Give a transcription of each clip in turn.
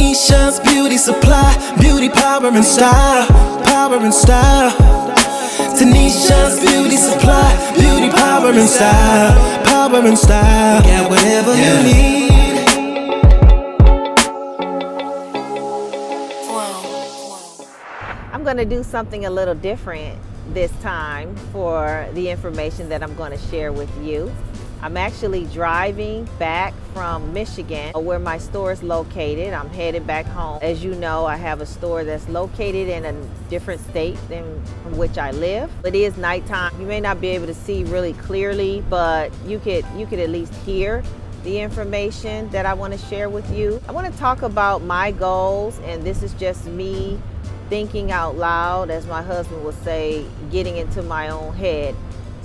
Tanishas Beauty Supply, beauty, power and style, power and style. Tanishas Beauty Supply, beauty, power and style, power and style. Got whatever you need. I'm going to do something a little different this time for the information that I'm going to share with you. I'm actually driving back from Michigan, where my store is located. I'm headed back home. As you know, I have a store that's located in a different state than from which I live. It is nighttime. You may not be able to see really clearly, but you could at least hear the information that I want to share with you. I want to talk about my goals, and this is just me thinking out loud, as my husband would say, getting into my own head.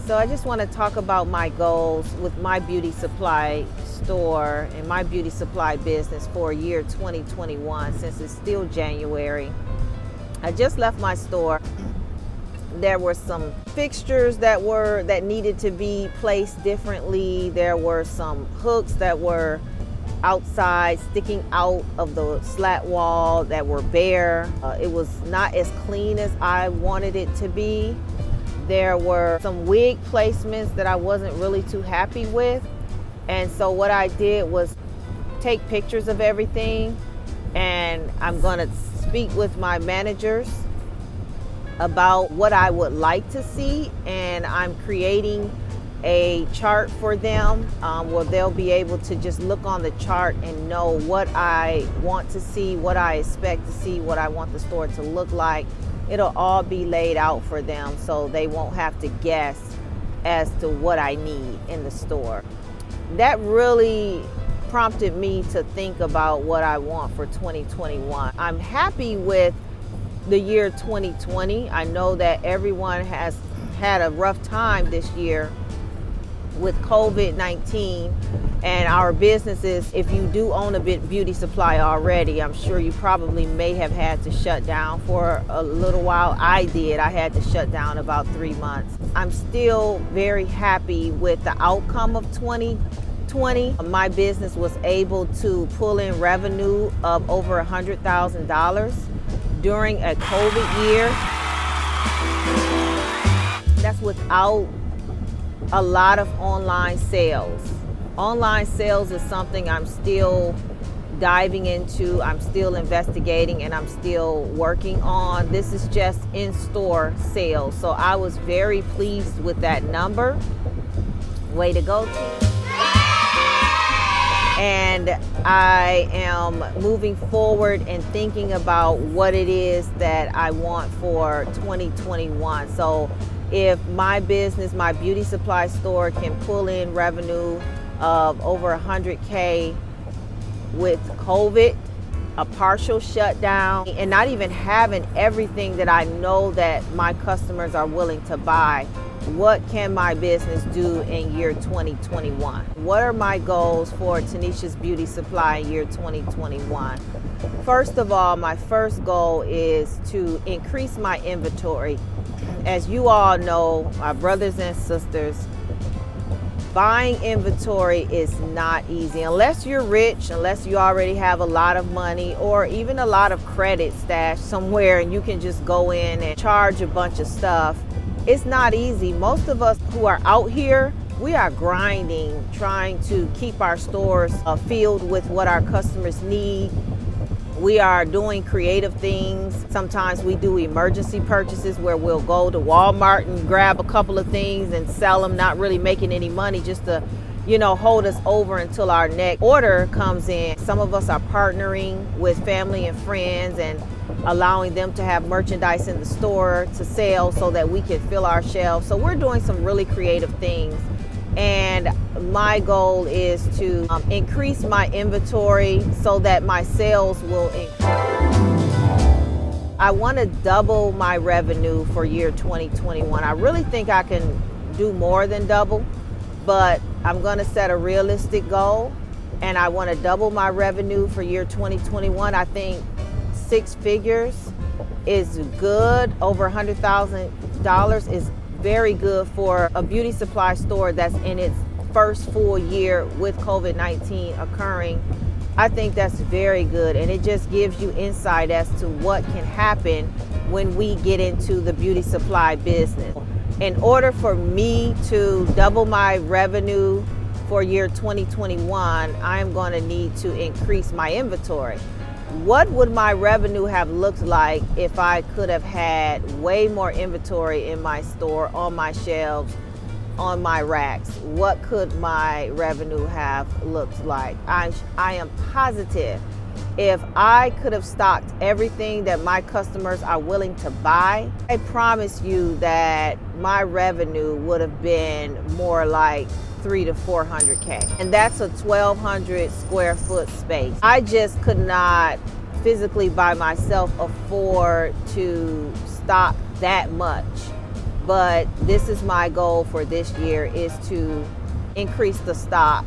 So I just want to talk about my goals with my beauty supply store and my beauty supply business for year 2021, since it's still January. I just left my store. There were some fixtures that needed to be placed differently. There were some hooks that were outside, sticking out of the slat wall, that were bare. It was not as clean as I wanted it to be. There were some wig placements that I wasn't really too happy with. And so what I did was take pictures of everything, and I'm gonna speak with my managers about what I would like to see, and I'm creating a chart for them where they'll be able to just look on the chart and know what I want to see, what I expect to see, what I want the store to look like. It'll all be laid out for them, so they won't have to guess as to what I need in the store. That really prompted me to think about what I want for 2021. I'm happy with the year 2020. I know that everyone has had a rough time this year with COVID-19, and our businesses, if you do own a beauty supply already, I'm sure you probably may have had to shut down for a little while. I did. I had to shut down about 3 months. I'm still very happy with the outcome of 2020. My business was able to pull in revenue of over $100,000 during a COVID year. That's without a lot of online sales. Online sales is something I'm still diving into, I'm still investigating, and I'm still working on. This is just in-store sales. So I was very pleased with that number. Way to go, team. And I am moving forward and thinking about what it is that I want for 2021. So if my business, my beauty supply store, can pull in revenue of over 100K with COVID, a partial shutdown, and not even having everything that I know that my customers are willing to buy, what can my business do in year 2021? What are my goals for Tanishas Beauty Supply in year 2021? First of all, my first goal is to increase my inventory. As you all know, my brothers and sisters, buying inventory is not easy. Unless you're rich, unless you already have a lot of money or even a lot of credit stashed somewhere and you can just go in and charge a bunch of stuff, it's not easy. Most of us who are out here, we are grinding, trying to keep our stores filled with what our customers need. We are doing creative things. Sometimes we do emergency purchases where we'll go to Walmart and grab a couple of things and sell them, not really making any money, just to, hold us over until our next order comes in. Some of us are partnering with family and friends and allowing them to have merchandise in the store to sell so that we can fill our shelves. So we're doing some really creative things. And my goal is to increase my inventory so that my sales will increase. I want to double my revenue for year 2021. I really think I can do more than double, but I'm going to set a realistic goal, and I want to double my revenue for year 2021. I think 6 figures is good. Over $100,000 is very good for a beauty supply store that's in its first full year with COVID-19 occurring. I think that's very good, and it just gives you insight as to what can happen when we get into the beauty supply business. In order for me to double my revenue for year 2021, I'm going to need to increase my inventory. What would my revenue have looked like if I could have had way more inventory in my store, on my shelves, on my racks? What could my revenue have looked like? I am positive if I could have stocked everything that my customers are willing to buy, I promise you that my revenue would have been more like 300 to 400K. And that's a 1,200 square foot space. I just could not physically by myself afford to stock that much. But this is my goal for this year, is to increase the stock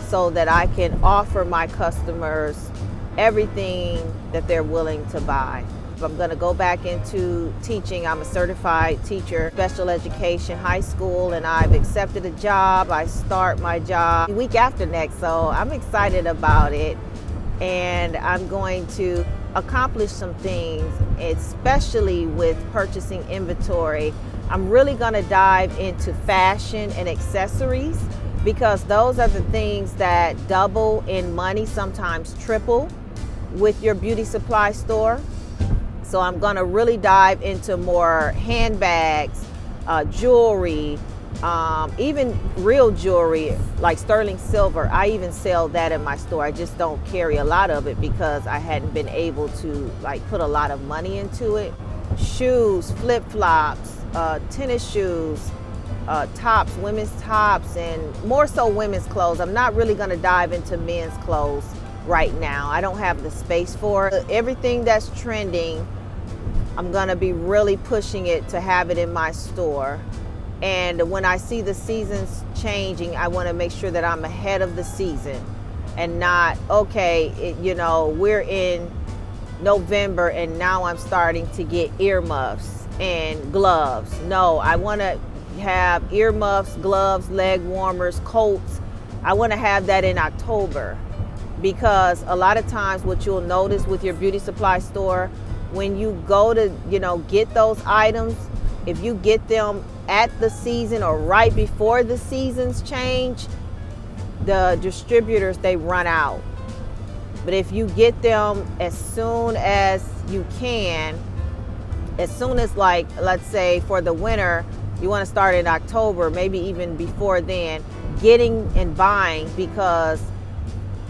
so that I can offer my customers everything that they're willing to buy. I'm going to go back into teaching. I'm a certified teacher, special education, high school, and I've accepted a job. I start my job the week after next, so I'm excited about it. And I'm going to accomplish some things, especially with purchasing inventory. I'm really going to dive into fashion and accessories, because those are the things that double in money, sometimes triple with your beauty supply store. So I'm going to really dive into more handbags, jewelry, even real jewelry like sterling silver. I even sell that in my store. I just don't carry a lot of it because I hadn't been able to put a lot of money into it. Shoes, flip-flops, tennis shoes, tops, women's tops, and more so women's clothes. I'm not really going to dive into men's clothes right now. I don't have the space for it. Everything that's trending, I'm going to be really pushing it to have it in my store. And when I see the seasons changing, I want to make sure that I'm ahead of the season and not, okay, we're in November and now I'm starting to get earmuffs and gloves. No, I want to have earmuffs, gloves, leg warmers, coats. I want to have that in October, because a lot of times what you'll notice with your beauty supply store, when you go to, get those items, if you get them at the season or right before the seasons change, the distributors, they run out. But if you get them as soon as you can, as soon as let's say for the winter, you want to start in October, maybe even before then, getting and buying, because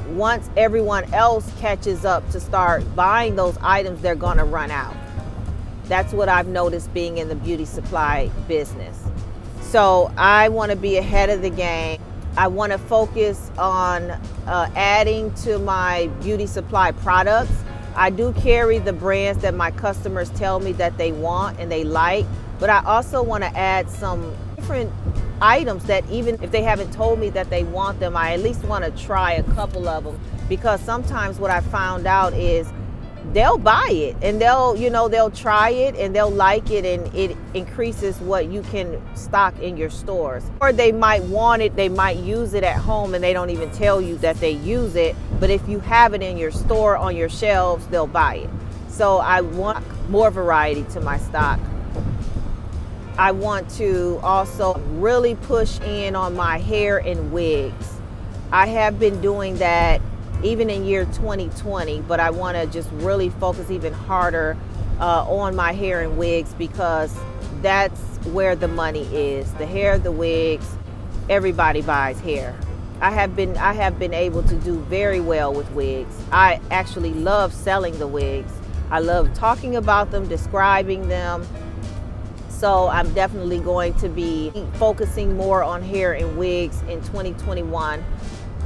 once everyone else catches up to start buying those items, they're going to run out. That's what I've noticed being in the beauty supply business. So I want to be ahead of the game. I want to focus on adding to my beauty supply products. I do carry the brands that my customers tell me that they want and they like, but I also want to add some different items that even if they haven't told me that they want them, I at least want to try a couple of them, because sometimes what I found out is they'll buy it and they'll try it and they'll like it, and it increases what you can stock in your stores. Or they might want it, they might use it at home and they don't even tell you that they use it, but if you have it in your store on your shelves, they'll buy it. So I want more variety to my stock. I want to also really push in on my hair and wigs. I have been doing that even in year 2020, but I want to just really focus even harder on my hair and wigs, because that's where the money is. The hair, the wigs, everybody buys hair. I have been able to do very well with wigs. I actually love selling the wigs. I love talking about them, describing them. So I'm definitely going to be focusing more on hair and wigs in 2021.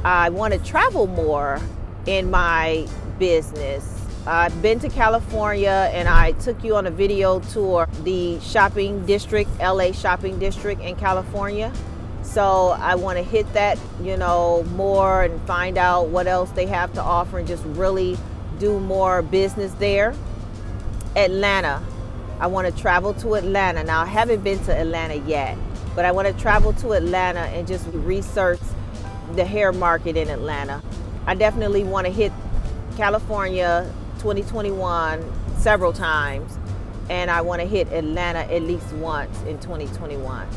I want to travel more in my business. I've been to California and I took you on a video tour, the shopping district, LA shopping district in California. So I want to hit that, more and find out what else they have to offer and just really do more business there. Atlanta. I want to travel to Atlanta. Now, I haven't been to Atlanta yet, but I want to travel to Atlanta and just research the hair market in Atlanta. I definitely want to hit California 2021 several times, and I want to hit Atlanta at least once in 2021.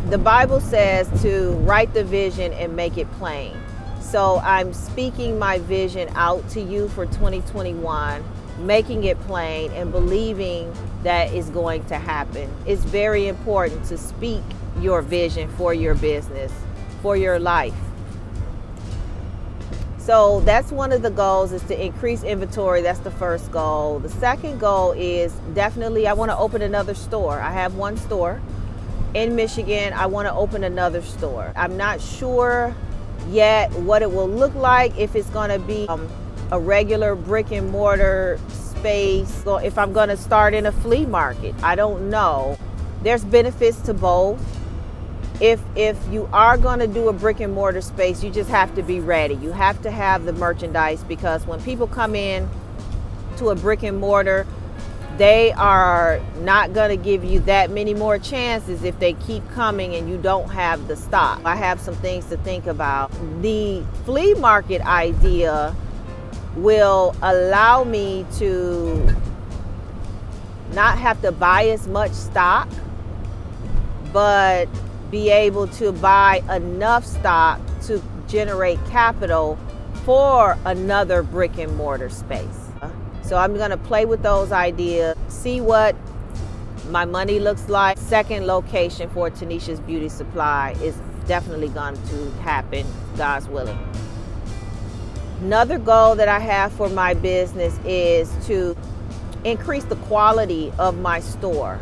The Bible says to write the vision and make it plain. So I'm speaking my vision out to you for 2021, making it plain and believing that is going to happen. It's very important to speak your vision for your business, for your life. So that's one of the goals, is to increase inventory. That's the first goal. The second goal is definitely I want to open another store. I have one store in Michigan. I want to open another store. I'm not sure yet what it will look like, if it's going to be a regular brick and mortar space, or if I'm going to start in a flea market. I don't know. There's benefits to both. If you are going to do a brick and mortar space, you just have to be ready. You have to have the merchandise, because when people come in to a brick and mortar, they are not going to give you that many more chances if they keep coming and you don't have the stock. I have some things to think about. The flea market idea will allow me to not have to buy as much stock, but be able to buy enough stock to generate capital for another brick and mortar space. So I'm going to play with those ideas, see what my money looks like. Second location for Tanishas Beauty Supply is definitely going to happen, God's willing. Another goal that I have for my business is to increase the quality of my store.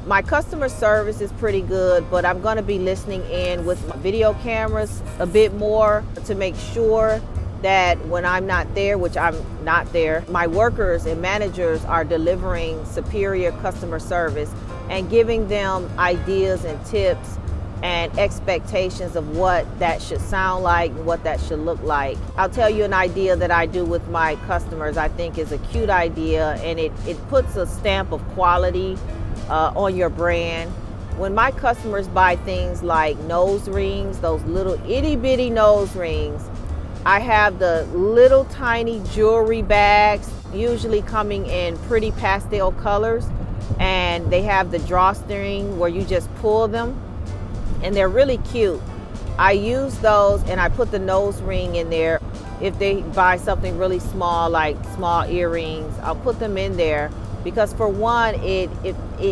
My customer service is pretty good, but I'm going to be listening in with my video cameras a bit more to make sure that when I'm not there, which I'm not there, my workers and managers are delivering superior customer service and giving them ideas and tips and expectations of what that should sound like and what that should look like. I'll tell you an idea that I do with my customers I think is a cute idea, and it puts a stamp of quality on your brand. When my customers buy things like nose rings, those little itty bitty nose rings, I have the little tiny jewelry bags, usually coming in pretty pastel colors, and they have the drawstring where you just pull them, and they're really cute. I use those and I put the nose ring in there. If they buy something really small, like small earrings, I'll put them in there, because for one, it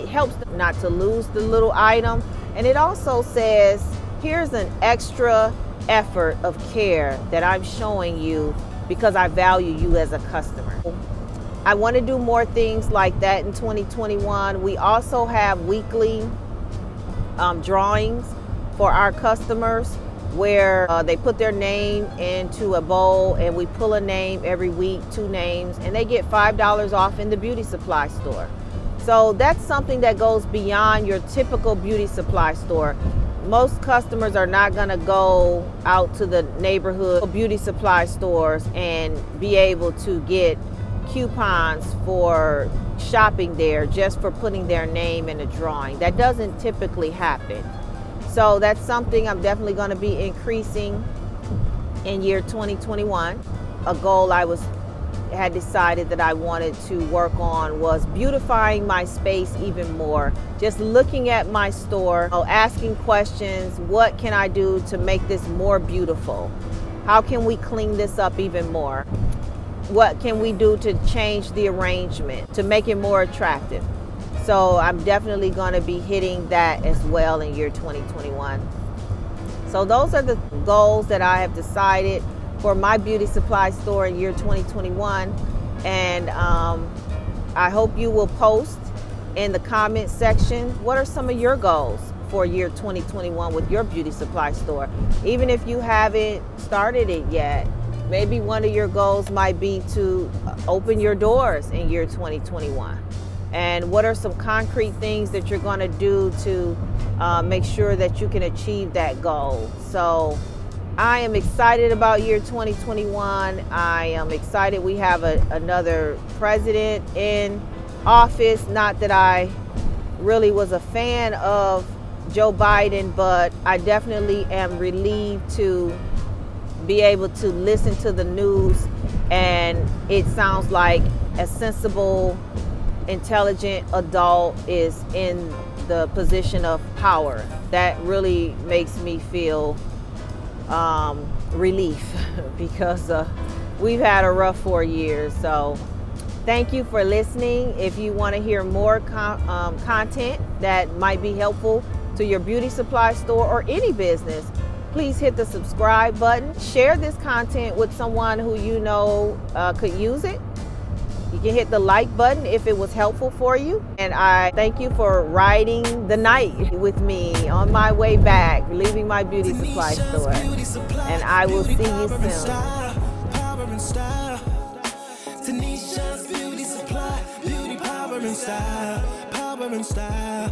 helps them not to lose the little item, and it also says, here's an extra effort of care that I'm showing you because I value you as a customer. I want to do more things like that in 2021. We also have weekly drawings for our customers where they put their name into a bowl, and we pull a name every week, 2 names, and they get $5 off in the beauty supply store. So that's something that goes beyond your typical beauty supply store. Most customers are not going to go out to the neighborhood beauty supply stores and be able to get coupons for shopping there just for putting their name in a drawing. That doesn't typically happen. So that's something I'm definitely going to be increasing in year 2021. A goal I had decided that I wanted to work on was beautifying my space even more. Just looking at my store, asking questions, what can I do to make this more beautiful? How can we clean this up even more? What can we do to change the arrangement to make it more attractive? So I'm definitely going to be hitting that as well in year 2021. So those are the goals that I have decided for my beauty supply store in year 2021. And I hope you will post in the comment section, what are some of your goals for year 2021 with your beauty supply store? Even if you haven't started it yet, maybe one of your goals might be to open your doors in year 2021. And what are some concrete things that you're going to do to make sure that you can achieve that goal? So I am excited about year 2021. I am excited we have another president in office. Not that I really was a fan of Joe Biden, but I definitely am relieved to be able to listen to the news and it sounds like a sensible, intelligent adult is in the position of power. That really makes me feel relief because we've had a rough 4 years. So thank you for listening. If you want to hear more content that might be helpful to your beauty supply store or any business, please hit the subscribe button. Share this content with someone who you know could use it. You can hit the like button if it was helpful for you. And I thank you for riding the night with me on my way back, leaving my beauty supply store. And I will see you soon. Tanishas Beauty Supply, beauty power and style, power and style.